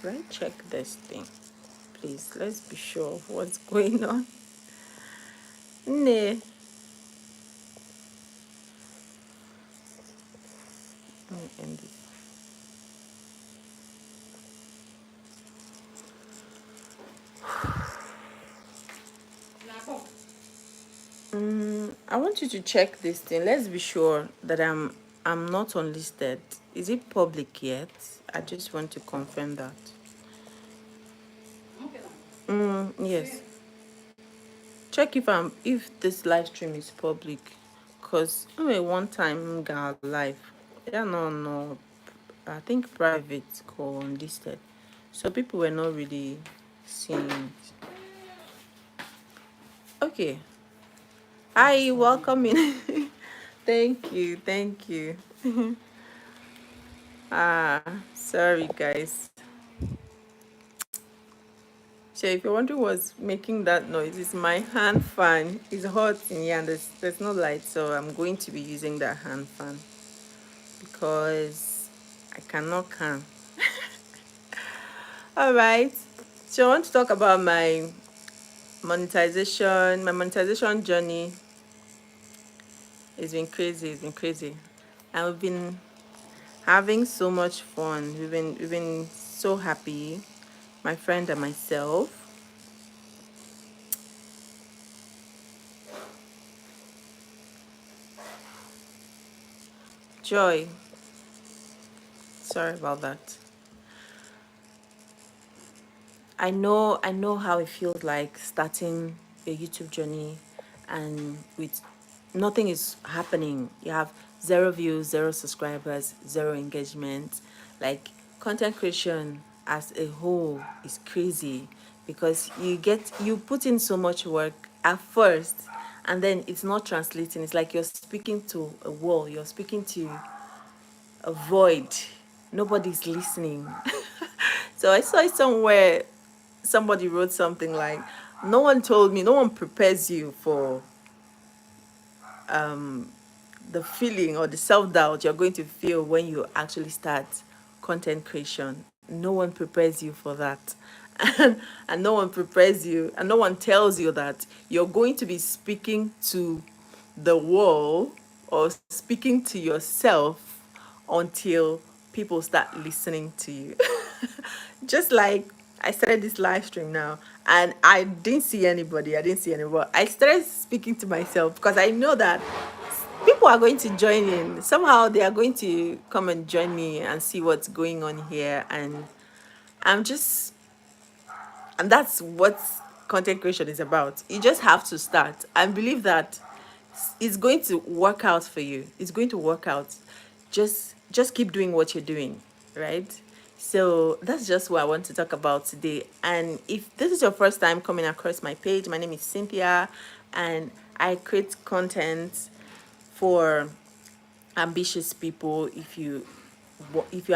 Should I check this thing? Please, let's be sure of what's going on. Nah. Let me end it. I want you to check this thing. Let's be sure that I'm not unlisted. Is it public yet? I just want to confirm that. Yes. Check if this live stream is public. Cause one time got live. Yeah, no. I think private call unlisted. So people were not really seeing it. Okay. Hi, welcome in. Thank you. Sorry guys. So if you're wondering what's making that noise, it's my hand fan. It's hot in here and there's no light, so I'm going to be using that hand fan because I cannot can. All right. So I want to talk about my monetization journey. It's been crazy. And we've been having so much fun. We've been so happy, my friend and myself. Joy. Sorry about that. I know how it feels like starting a YouTube journey and with nothing is happening. You have 0 views, 0 subscribers, 0 engagement. Like content creation as a whole is crazy because you put in so much work at first and then it's not translating. It's like you're speaking to a wall, you're speaking to a void. Nobody's listening. So I saw it somewhere, somebody wrote something like, no one told me, no one prepares you for the feeling or the self-doubt you're going to feel when you actually start content creation. No one prepares you for that. And no one prepares you and no one tells you that you're going to be speaking to the wall or speaking to yourself until people start listening to you. Just like I started this live stream now and I didn't see anybody. I started speaking to myself because I know that people are going to join in. Somehow they are going to come and join me and see what's going on here. And I'm just, and that's what content creation is about. You just have to start and believe that it's going to work out for you. It's going to work out. Just keep doing what you're doing, right? So that's just what I want to talk about today. And if this is your first time coming across my page, my name is Cynthia and I create content for ambitious people. If you're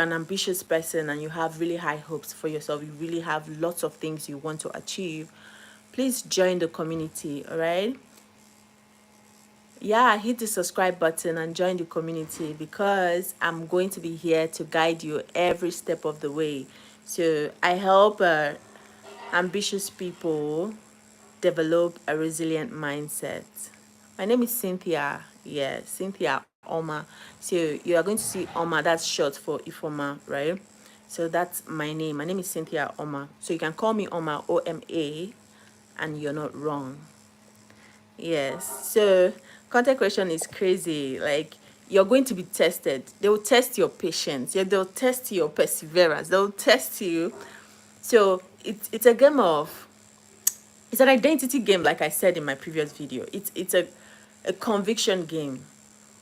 an ambitious person and you have really high hopes for yourself, you really have lots of things you want to achieve, please join the community. All right, yeah, hit the subscribe button and join the community because I'm going to be here to guide you every step of the way. So I help ambitious people develop a resilient mindset. My name is Cynthia. Yeah, Cynthia Oma. So you are going to see Oma. That's short for Ifoma, right? So that's my name. My name is Cynthia Oma. So you can call me Oma, OMA, and you're not wrong. Yes. So content creation is crazy. Like you're going to be tested. They will test your patience. Yeah, they'll test your perseverance. They'll test you. So it's a game of, it's an identity game, like I said in my previous video. It's a conviction game.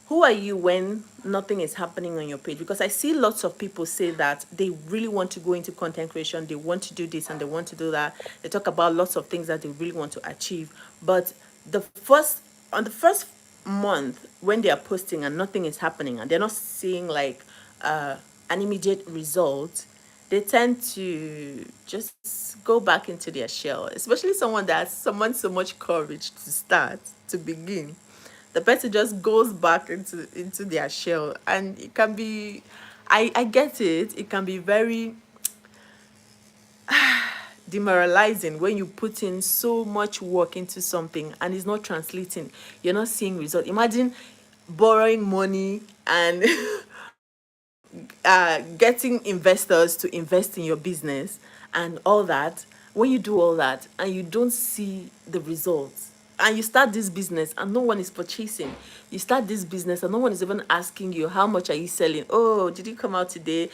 Who are you when nothing is happening on your page? Because I see lots of people say that they really want to go into content creation, they want to do this and they want to do that. They talk about lots of things that they really want to achieve. But on the first month when they are posting and nothing is happening and they're not seeing like an immediate result, they tend to just go back into their shell, especially someone that someone so much courage to start, to begin. The person just goes back into their shell and it can be, I get it, it can be very demoralizing when you put in so much work into something and it's not translating. You're not seeing result. Imagine borrowing money and getting investors to invest in your business and all that. When you do all that and you don't see the results, and you start this business and no one is purchasing, you start this business and no one is even asking you how much are you selling, oh, did you come out today,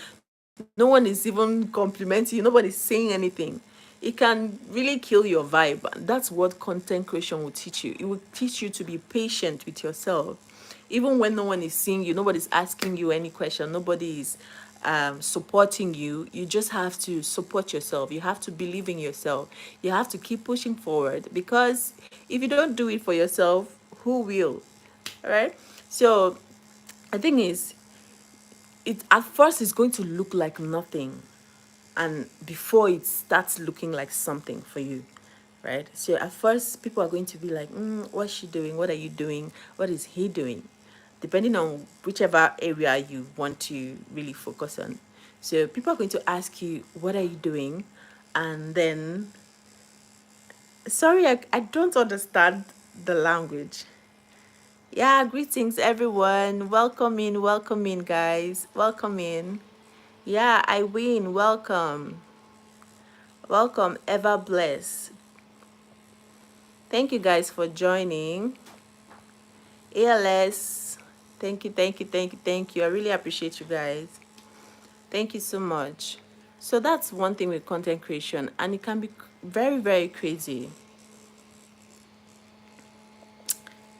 no one is even complimenting you, nobody's saying anything, it can really kill your vibe. That's what content creation will teach you. It will teach you to be patient with yourself. Even when no one is seeing you, nobody's asking you any question, nobody is supporting you, you just have to support yourself. You have to believe in yourself. You have to keep pushing forward, because if you don't do it for yourself, who will? All right. So the thing is, it at first is going to look like nothing, and before it starts looking like something for you, right? So at first people are going to be like, what's she doing, what are you doing, what is he doing, depending on whichever area you want to really focus on. So people are going to ask you, what are you doing? And then, sorry, I don't understand the language. Yeah, greetings everyone, welcome in guys, welcome in. Yeah, I win, welcome, ever blessed. Thank you guys for joining. ALS, thank you, thank you, thank you, thank you. I really appreciate you guys. Thank you so much. So that's one thing with content creation, and it can be very, very crazy.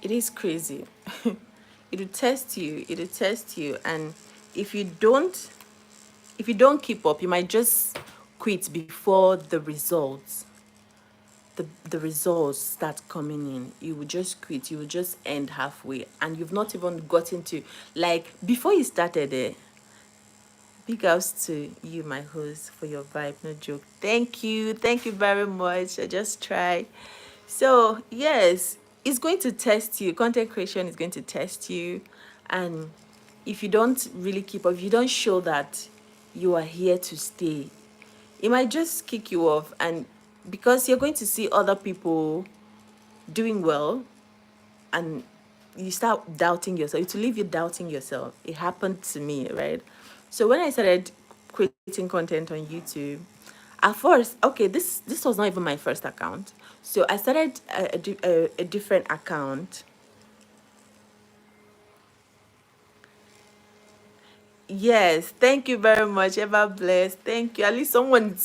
It is crazy. It'll test you, and if you don't keep up, you might just quit before the results start coming in. You will just quit, you will just end halfway, and you've not even gotten to, like, before you started it. Big ups to you, my host, for your vibe, no joke. Thank you very much. I just try. So yes, it's going to test you. Content creation is going to test you, and if you don't really keep up, if you don't show that you are here to stay, it might just kick you off. And because you're going to see other people doing well, and you start doubting yourself, to leave you doubting yourself. It happened to me, right? So when I started creating content on YouTube, at first, okay, this was not even my first account. So I started a different account. Yes, thank you very much. Ever blessed. Thank you. At least someone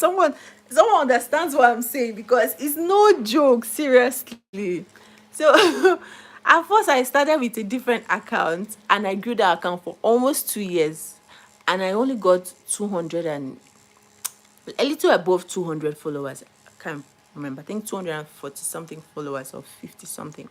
understands what I'm saying, because it's no joke, seriously. So at first I started with a different account, and I grew that account for almost 2 years, and I only got 200 and a little above 200 followers. I can't remember. I think 240 something followers, or 50 something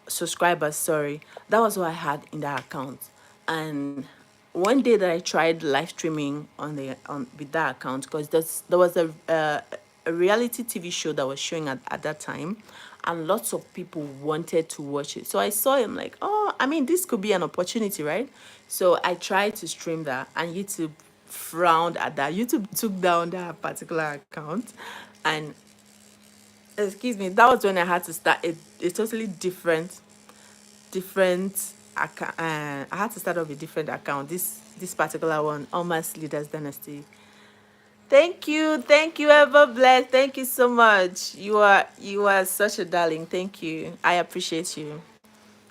subscribers, sorry. That was what I had in that account. And one day that I tried live streaming on with that account, because there was a reality TV show that was showing at that time, and lots of people wanted to watch it. So I saw him like, oh, I mean, this could be an opportunity, right? So I tried to stream that, and YouTube frowned at that. YouTube took down that particular account, and excuse me, that was when I had to start a totally different account. I had to start off a different account. This particular one, Almost Leaders Dynasty. Thank you, ever blessed. Thank you so much. You are such a darling. Thank you. I appreciate you.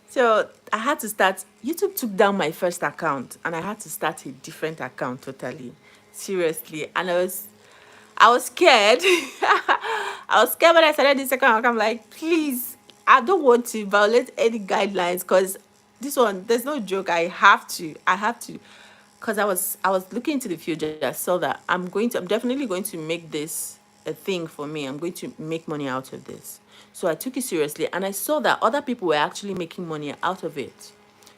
So I had to start. YouTube took down my first account, and I had to start a different account totally. Seriously, and I was scared. I was scared when I started this account. I'm like, please, I don't want to violate any guidelines, because this one, there's no joke. I have to, because I was looking into the future. I saw that I'm definitely going to make this a thing for me. I'm going to make money out of this. So I took it seriously, and I saw that other people were actually making money out of it.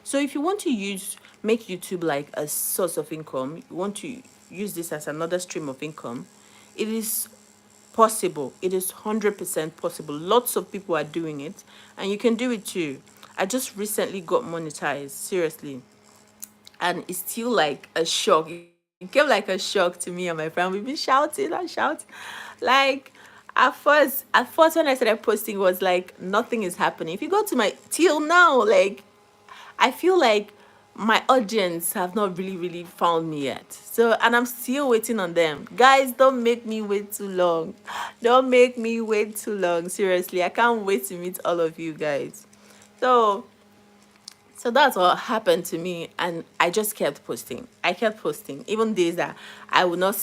So if you want to make YouTube like a source of income, you want to use this as another stream of income, it is possible. It is 100% possible. Lots of people are doing it, and you can do it too. I just recently got monetized, seriously, and it's still like a shock. It came like a shock to me and my friend. We've been shouting and shouting. Like at first when I started posting, it was like nothing is happening. If you go to my till now, like I feel like my audience have not really found me yet. So, and I'm still waiting on them. Guys, don't make me wait too long. Don't make me wait too long. Seriously, I can't wait to meet all of you guys. So, so that's what happened to me, and I just kept posting. I kept posting, even days that I would not,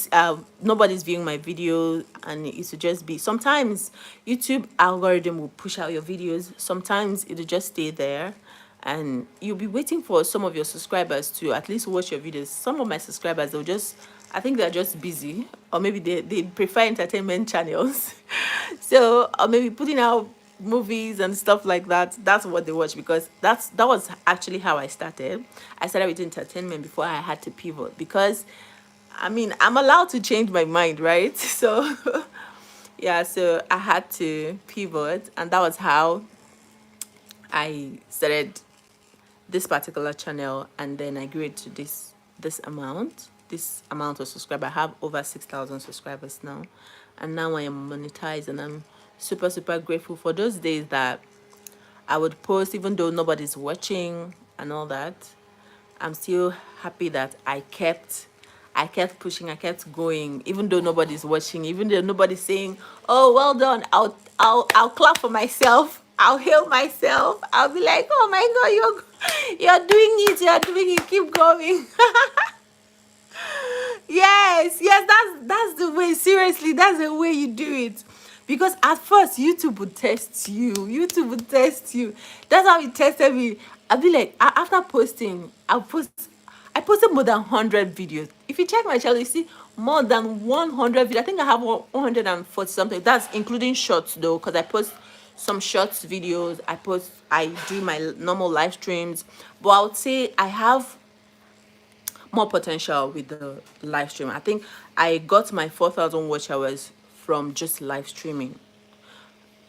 nobody's viewing my video, and it used to just be. Sometimes YouTube algorithm will push out your videos. Sometimes it'll just stay there, and you'll be waiting for some of your subscribers to at least watch your videos. Some of my subscribers, they'll just, I think they're just busy, or maybe they prefer entertainment channels. So, or maybe putting out movies and stuff like that. That's what they watch, because that was actually how I started. I started with entertainment before I had to pivot, because I mean, I'm allowed to change my mind, right? So yeah, so I had to pivot, and that was how I started this particular channel, and then I grew it to this amount of subscribers. I have over 6,000 subscribers now, and now I am monetized, and I'm super grateful for those days that I would post even though nobody's watching and all that. I'm still happy that I kept pushing, I kept going, even though nobody's watching, even though nobody's saying, "Oh, well done." I'll clap for myself. I'll hail myself. I'll be like, "Oh my God, you're doing it. You're doing it. Keep going." Yes, that's the way. Seriously, that's the way you do it. Because at first YouTube would test you. YouTube would test you. That's how it tested me. I'll be like, after posting, I posted more than 100 videos. If you check my channel, you see more than 100 videos. I think I have 140 something. That's including shorts though, because I post some shorts videos. I do my normal live streams. But I would say I have more potential with the live stream. I think I got my 4,000 watch hours from just live streaming.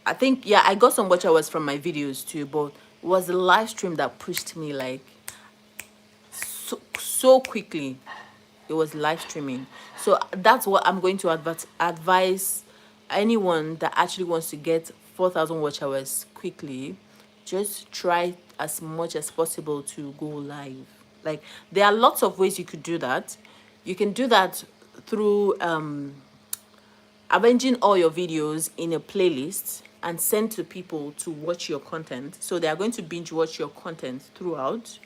I think, yeah, I got some watch hours from my videos too, but it was the live stream that pushed me like so quickly. It was live streaming. So that's what I'm going to advise anyone that actually wants to get 4,000 watch hours quickly. Just try as much as possible to go live. Like, there are lots of ways you could do that. You can do that through arranging all your videos in a playlist and send to people to watch your content. So they are going to binge watch your content throughout.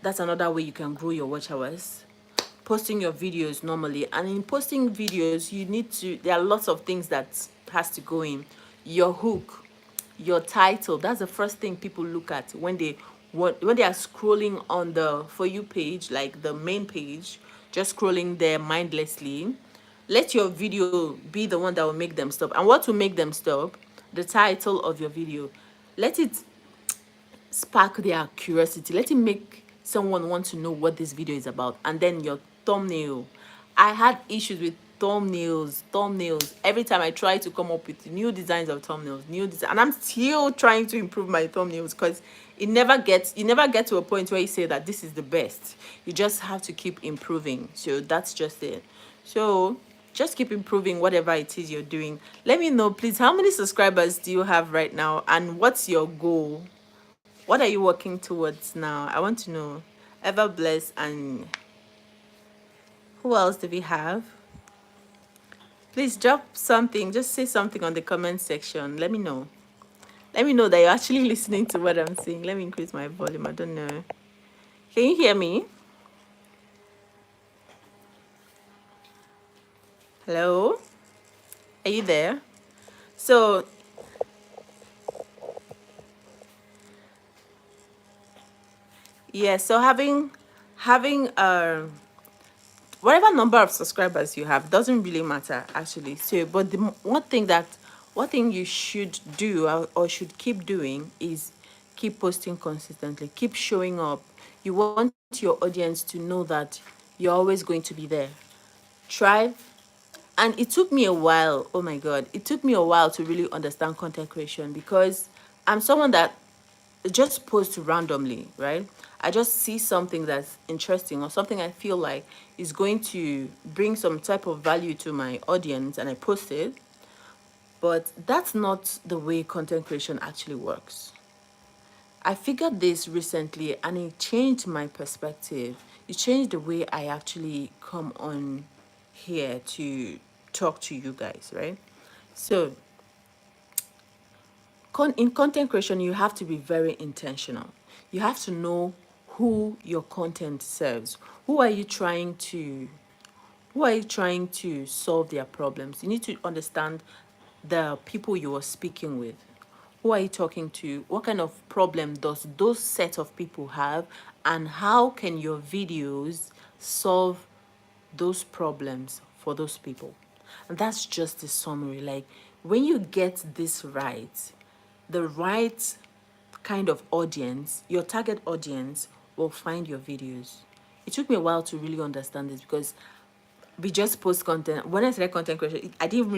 That's another way you can grow your watch hours. Posting your videos normally, and in posting videos there are lots of things that has to go in. Your hook, your title, that's the first thing people look at when they are scrolling on the For You page, like the main page, just scrolling there mindlessly. Let your video be the one that will make them stop. And what will make them stop? The title of your video. Let it spark their curiosity. Let it make someone want to know what this video is about. And then your thumbnail. I had issues with thumbnails. Every time I try to come up with new designs of thumbnails, and I'm still trying to improve my thumbnails, because you never get to a point where you say that this is the best. You just have to keep improving. So that's just it. So just keep improving whatever it is you're doing. Let me know, please, how many subscribers do you have right now, and what's your goal? What are you working towards now? I want to know. Ever blessed, and who else do we have? Please drop something. Just say something on the comment section. Let me know. Let me know that you're actually listening to what I'm saying. Let me increase my volume. I don't know. Can you hear me? Hello? Are you there? So, yeah, so having whatever number of subscribers you have doesn't really matter actually. So, but the one thing you should do, or should keep doing, is keep posting consistently, keep showing up. You want your audience to know that you're always going to be there. Try. And it took me a while. Oh my God, it took me a while to really understand content creation, because I'm someone that just post randomly, right? I just see something that's interesting or something I feel like is going to bring some type of value to my audience, and I post it. But that's not the way content creation actually works. I figured this recently and it changed my perspective. It changed the way I actually come on here to talk to you guys, right? So, in content creation, you have to be very intentional. You have to know who your content serves. Who are you trying to who are you trying to solve their problems? You need to understand the people you are speaking with. Who are you talking to? What kind of problem does those set of people have? And how can your videos solve those problems for those people? And that's just a summary. Like, when you get this right, the right kind of audience, your target audience will find your videos. It took me a while to really understand this, because we just post content. When I started content creation, I didn't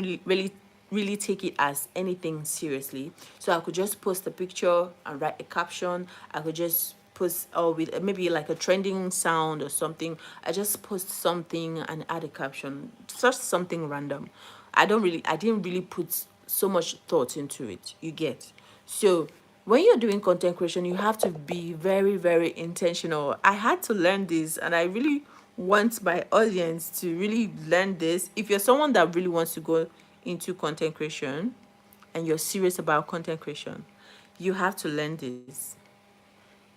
really take it as anything seriously. So I could just post a picture and write a caption. I could just post, or with maybe like a trending sound or something. I just post something and add a caption, just something random. I didn't really put so much thought into it. You get? So when you're doing content creation, you have to be very, very intentional. I had to learn this, and I really want my audience to really learn this. If you're someone that really wants to go into content creation and you're serious about content creation, you have to learn this.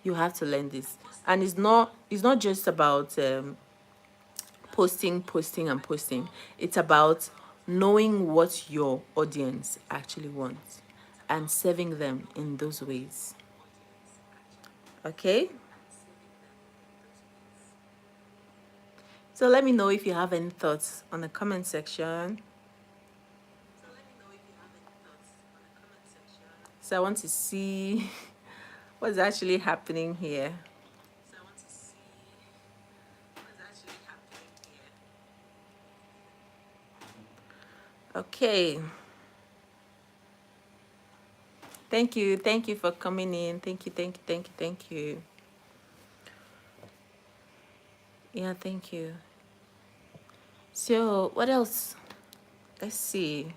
You have to learn this. And it's not just about posting and posting. It's about knowing what your audience actually wants and serving them in those ways. Okay? So let me know if you have any thoughts on the comment section. So I want to see what's actually happening here. Okay. Thank you. Thank you for coming in. Thank you. Thank you. Thank you. Thank you. Yeah, thank you. So, what else? Let's see.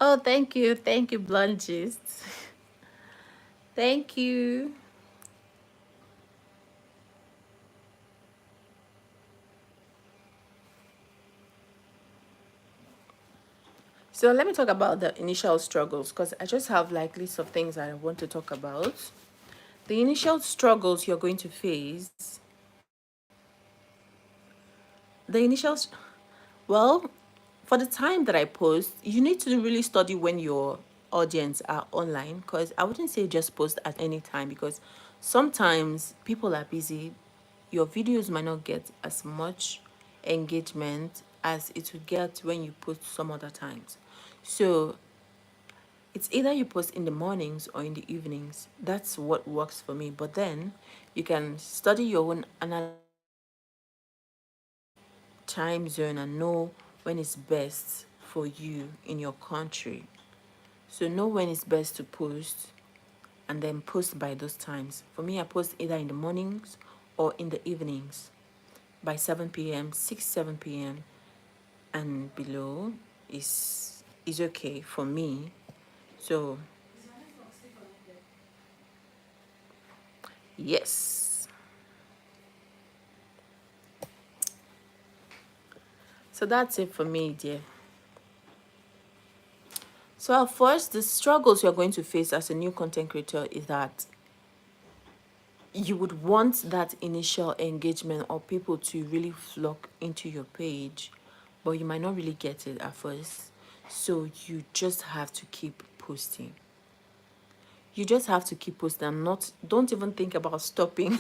Oh, thank you. Thank you, Blungist. Thank you. So let me talk about the initial struggles, because I just have like lists of things I want to talk about. The initial struggles you're going to face. The initial, well, for the time that I post, you need to really study when your audience are online, because I wouldn't say just post at any time, because sometimes people are busy. Your videos might not get as much engagement as it would get when you post some other times. So it's either you post in the mornings or in the evenings. That's what works for me. But then you can study your own time zone and know when it's best for you in your country. So know when it's best to post and then post by those times. For me, I post either in the mornings or in the evenings by 7 p.m., 6, 7 p.m. and below is okay for me. So yes. So that's it for me, dear. So first, the struggles you're going to face as a new content creator is that you would want that initial engagement or people to really flock into your page, but you might not really get it at first. So you just have to keep posting. You just have to keep posting and don't even think about stopping.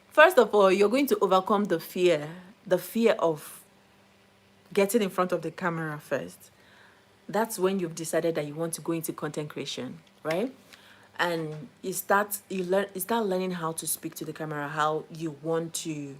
First of all, you're going to overcome the fear of getting in front of the camera first. That's when you've decided that you want to go into content creation, right? And you start learning how to speak to the camera, how you want to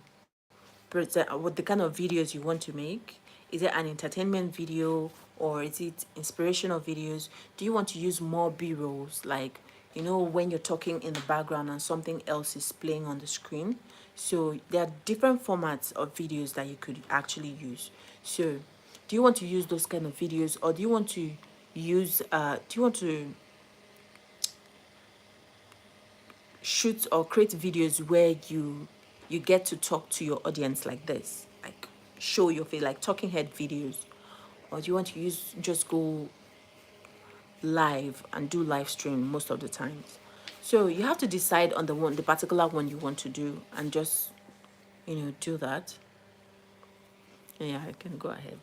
present, what the kind of videos you want to make. Is it an entertainment video, or is it inspirational videos? Do you want to use more b-rolls, like, you know, when you're talking in the background and something else is playing on the screen? So there are different formats of videos that you could actually use. So do you want to use those kind of videos, or do you want to use do you want to shoot or create videos where you get to talk to your audience like this, like show your face, like talking head videos? Or do you want to use just go live and do live stream most of the times? So you have to decide on the particular one you want to do, and just, you know, do that. Yeah, I can go ahead.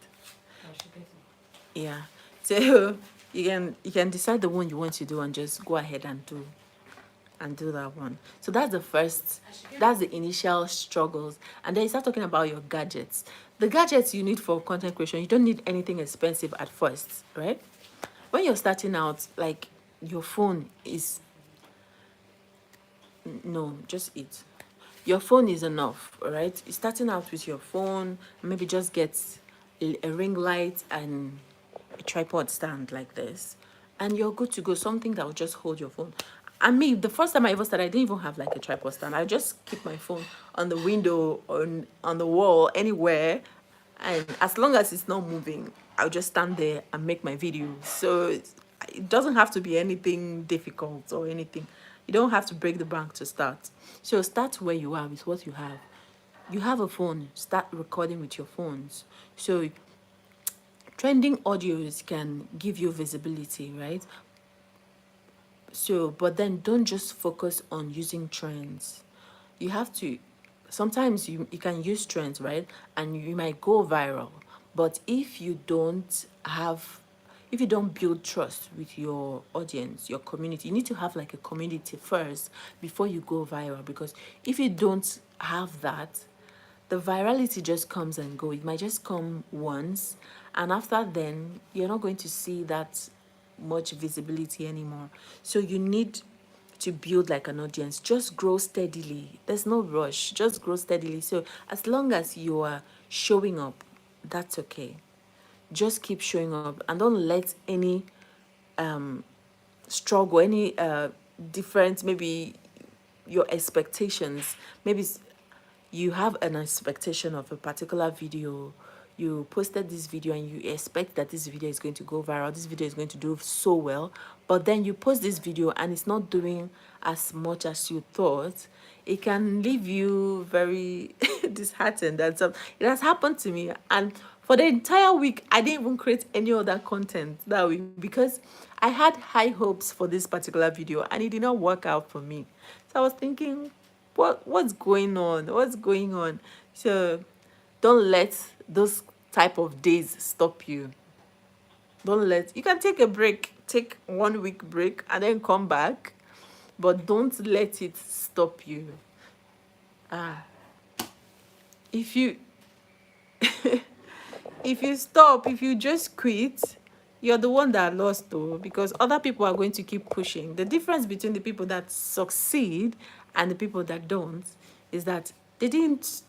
Yeah, so you can decide the one you want to do and just go ahead and do that one. So that's the initial struggles. And then you start talking about your gadgets. The gadgets you need for content creation, you don't need anything expensive at first, right? When you're starting out, like, your phone is, no, just it. Your phone is enough, all right? You're starting out with your phone, maybe just get a ring light and a tripod stand like this, and you're good to go. Something that will just hold your phone. I mean, the first time I ever started, I didn't even have like a tripod stand. I just keep my phone on the window, on the wall, anywhere, and as long as it's not moving, I'll just stand there and make my videos. So it doesn't have to be anything difficult or anything. You don't have to break the bank to start. So start where you are with what you have. You have a phone, start recording with your phones. So trending audios can give you visibility, right? So, but then don't just focus on using trends. You have to, sometimes you can use trends, right? And you might go viral. But if you don't build trust with your audience, your community, you need to have like a community first before you go viral. Because if you don't have that, the virality just comes and go. It might just come once, and after then, you're not going to see that much visibility anymore. So you need to build like an audience. Just grow steadily. There's no rush. Just grow steadily. So as long as you are showing up, that's okay. Just keep showing up, and don't let any struggle, any different, maybe your expectations, maybe you have an expectation of a particular video. You posted this video and you expect that this video is going to go viral, this video is going to do so well, but then you post this video and it's not doing as much as you thought. It can leave you very disheartened. And so it has happened to me, and for the entire week I didn't even create any other content that week, because I had high hopes for this particular video and it did not work out for me. So I was thinking, what's going on? What's going on? So don't let those type of days stop you. You can take a break, take 1 week break and then come back, but don't let it stop you. If you if you stop, if you just quit, you're the one that lost, though, because other people are going to keep pushing. The difference between the people that succeed and the people that don't is that they didn't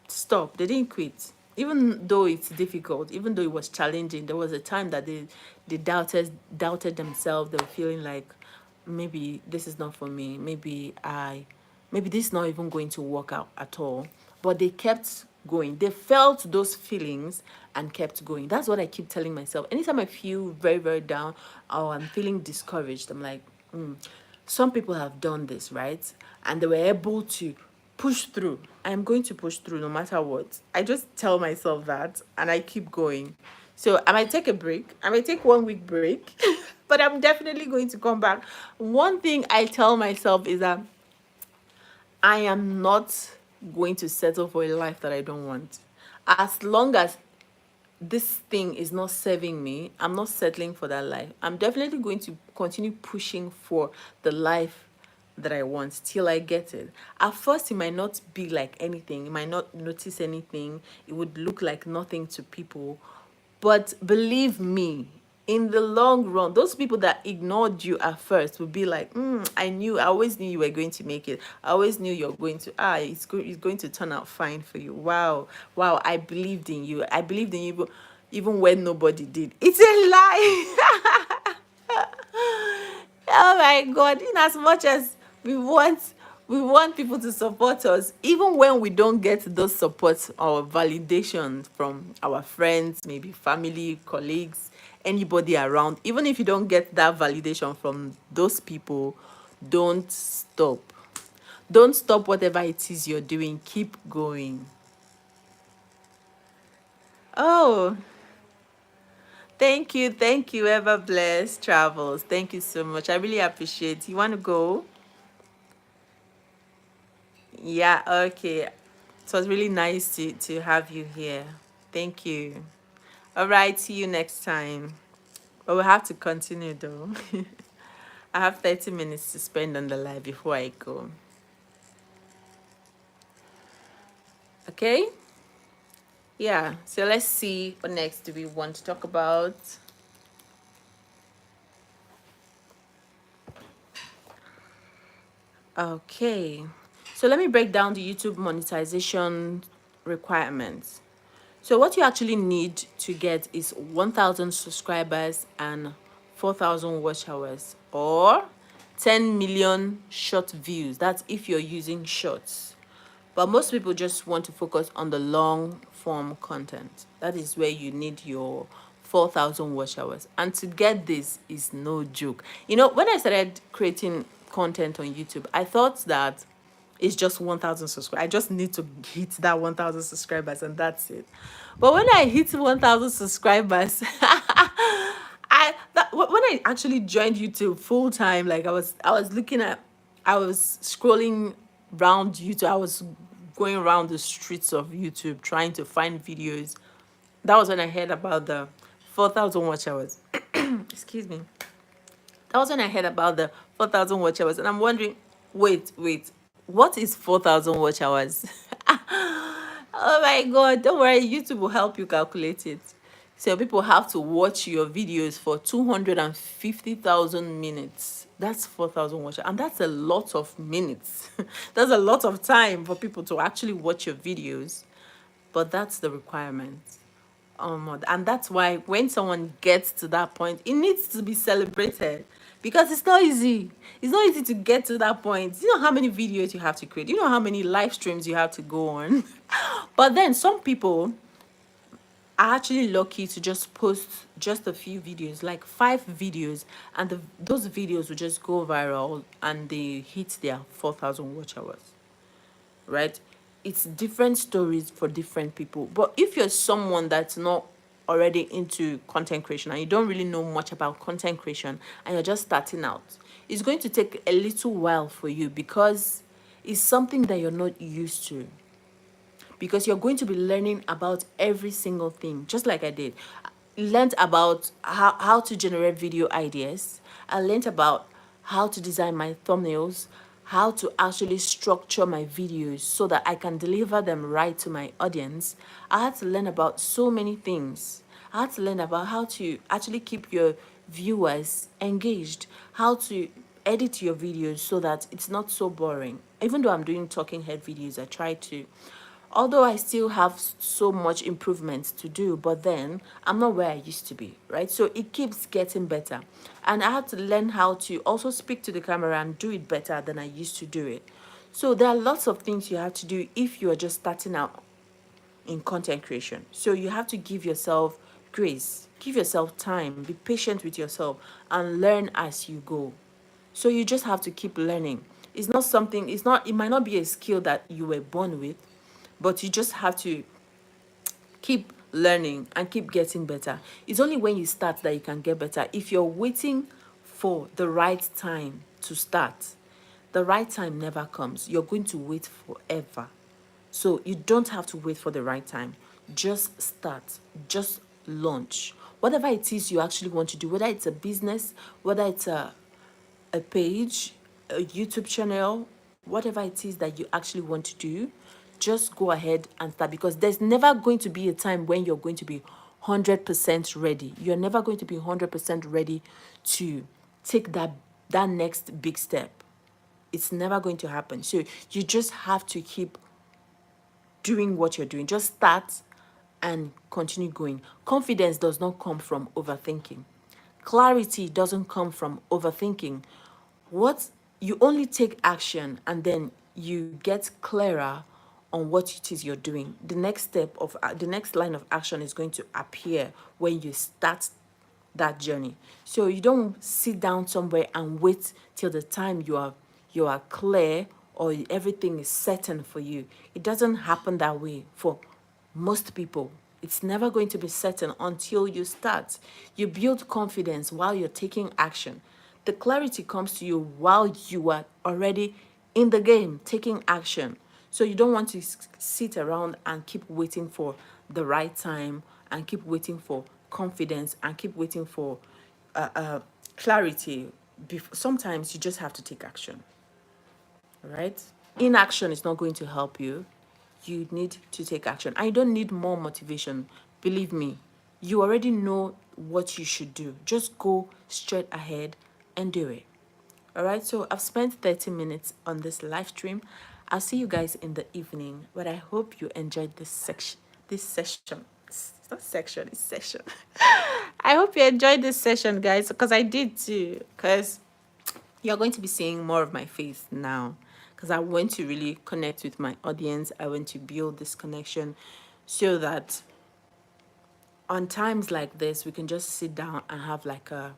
stop, they didn't quit. Even though it's difficult, even though it was challenging, there was a time that they doubted themselves. They were feeling like, maybe this is not for me, maybe this is not even going to work out at all. But they kept going. They felt those feelings and kept going. That's what I keep telling myself. Anytime I feel very, very down or I'm feeling discouraged, I'm like, some people have done this, right? And they were able to push through. I'm going to push through no matter what. I just tell myself that and I keep going. So I might take a break. I might take 1 week break, but I'm definitely going to come back. One thing I tell myself is that I am not going to settle for a life that I don't want. As long as this thing is not serving me, I'm not settling for that life. I'm definitely going to continue pushing for the life that I want till I get it. At first, it might not be like anything. You might not notice anything. It would look like nothing to people. But believe me, in the long run, those people that ignored you at first will be like, I always knew you were going to make it. I always knew you're going to, it's going to turn out fine for you. Wow, wow, I believed in you. I believed in you even when nobody did. It's a lie. Oh my God, in as much as we want we want people to support us, even when we don't get those support or validation from our friends, maybe family, colleagues, anybody around, even if you don't get that validation from those people, don't stop. Don't stop whatever it is you're doing. Keep going. Oh, thank you, Ever Blessed Travels. Thank you so much. I really appreciate it. You want to go? Yeah, okay. It was really nice to have you here. Thank you. All right, see you next time. But we'll have to continue though. I have 30 minutes to spend on the live before I go. Okay? Yeah, so let's see what next do we want to talk about. Okay, so let me break down the YouTube monetization requirements. So what you actually need to get is 1,000 subscribers and 4,000 watch hours, or 10 million short views. That's if you're using shorts. But most people just want to focus on the long form content. That is where you need your 4,000 watch hours. And to get this is no joke. You know, when I started creating content on YouTube, I thought that it's just 1,000 subscribers. I just need to hit that 1,000 subscribers and that's it. But when I hit 1,000 subscribers, when I actually joined YouTube full time, like I was scrolling around YouTube. I was going around the streets of YouTube trying to find videos. That was when I heard about the 4,000 watch hours. Excuse me. That was when I heard about the 4,000 watch hours, and I'm wondering, wait, what is 4,000 watch hours? Oh my God, don't worry, YouTube will help you calculate it. So people have to watch your videos for 250,000 minutes. That's 4,000 watch, and that's a lot of minutes. That's a lot of time for people to actually watch your videos, but that's the requirement. And that's why when someone gets to that point, it needs to be celebrated, because it's not easy. It's not easy to get to that point. You know how many videos you have to create. You know how many live streams you have to go on. But then some people are actually lucky to just post just a few videos, like 5 videos, and those videos will just go viral and they hit their 4,000 watch hours, right? It's different stories for different people. But if you're someone that's not already into content creation and you don't really know much about content creation and you're just starting out, it's going to take a little while for you, because it's something that you're not used to. Because you're going to be learning about every single thing, just like I did. I learned about how to generate video ideas. I learned about how to design my thumbnails, how to actually structure my videos so that I can deliver them right to my audience. I had to learn about so many things. I had to learn about how to actually keep your viewers engaged, how to edit your videos so that it's not so boring. Even though I'm doing talking head videos, I try to, although I still have so much improvements to do, but then I'm not where I used to be, right? So it keeps getting better. And I had to learn how to also speak to the camera and do it better than I used to do it. So there are lots of things you have to do if you are just starting out in content creation. So you have to give yourself grace, give yourself time, be patient with yourself, and learn as you go. So you just have to keep learning. It's not something, it might not be a skill that you were born with, but you just have to keep learning and keep getting better. It's only when you start that you can get better. If you're waiting for the right time to start, the right time never comes. You're going to wait forever. So you don't have to wait for the right time. Just start. Just launch. Whatever it is you actually want to do, whether it's a business, whether it's a page, a YouTube channel, whatever it is that you actually want to do, just go ahead and start, because there's never going to be a time when you're going to be 100% ready. You're never going to be 100% ready to take that next big step. It's never going to happen. So you just have to keep doing what you're doing. Just start and continue going. Confidence does not come from overthinking. Clarity doesn't come from overthinking. What you only take action, and then you get clearer on what it is you're doing. The next step of the next line of action is going to appear when you start that journey. So you don't sit down somewhere and wait till the time you are clear or everything is certain for you. It doesn't happen that way for most people. It's never going to be certain until you start. You build confidence while you're taking action. The clarity comes to you while you are already in the game, taking action. So you don't want to sit around and keep waiting for the right time, and keep waiting for confidence, and keep waiting for clarity. Sometimes you just have to take action, right? Inaction is not going to help you. You need to take action. I don't need more motivation. Believe me, you already know what you should do. Just go straight ahead and do it. All right, so I've spent 30 minutes on this live stream. I'll see you guys in the evening, but I hope you enjoyed this section. This session. It's not section, it's session. I hope you enjoyed this session, guys, because I did too. Because you're going to be seeing more of my face now, because I want to really connect with my audience. I want to build this connection so that on times like this, we can just sit down and have like a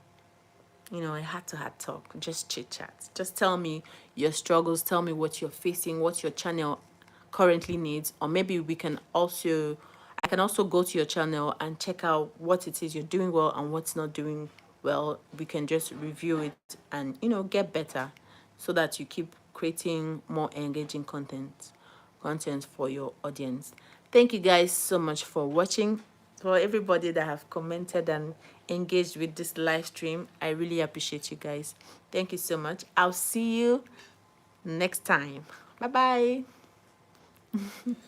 heart-to-heart talk, just chit-chat. Just tell me your struggles, tell me what you're facing, what your channel currently needs, or maybe I can also go to your channel and check out what it is you're doing well and what's not doing well. We can just review it and, get better, so that you keep creating more engaging content for your audience. Thank you guys so much for watching. For everybody that have commented and engaged with this live stream, I really appreciate you guys. Thank you so much. I'll see you next time. Bye bye.